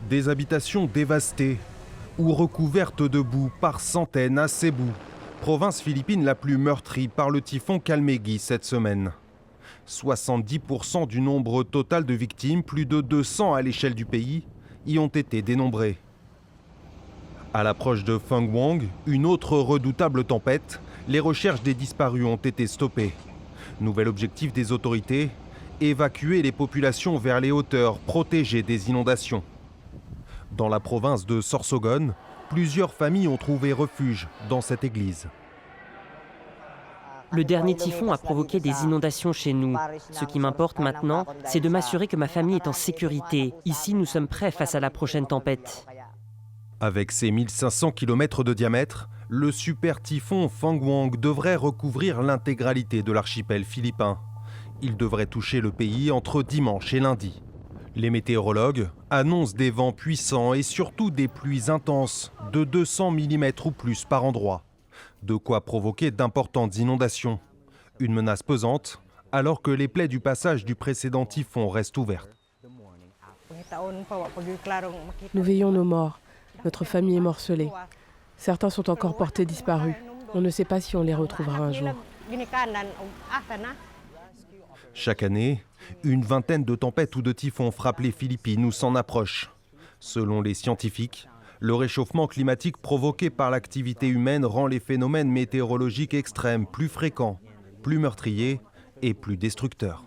Des habitations dévastées ou recouvertes de boue par centaines à Cebu, province philippine la plus meurtrie par le typhon Kalmegi cette semaine. 70% du nombre total de victimes, plus de 200 à l'échelle du pays, y ont été dénombrés. À l'approche de Phongwang, une autre redoutable tempête, les recherches des disparus ont été stoppées. Nouvel objectif des autorités, évacuer les populations vers les hauteurs protégées des inondations. Dans la province de Sorsogon, plusieurs familles ont trouvé refuge dans cette église. Le dernier typhon a provoqué des inondations chez nous. Ce qui m'importe maintenant, c'est de m'assurer que ma famille est en sécurité. Ici, nous sommes prêts face à la prochaine tempête. Avec ses 1500 km de diamètre, le super typhon Phongwang devrait recouvrir l'intégralité de l'archipel philippin. Il devrait toucher le pays entre dimanche et lundi. Les météorologues annoncent des vents puissants et surtout des pluies intenses de 200 mm ou plus par endroit. De quoi provoquer d'importantes inondations. Une menace pesante alors que les plaies du passage du précédent typhon restent ouvertes. Nous veillons nos morts. Notre famille est morcelée. Certains sont encore portés disparus. On ne sait pas si on les retrouvera un jour. Chaque année, une vingtaine de tempêtes ou de typhons frappent les Philippines ou s'en approchent. Selon les scientifiques, le réchauffement climatique provoqué par l'activité humaine rend les phénomènes météorologiques extrêmes plus fréquents, plus meurtriers et plus destructeurs.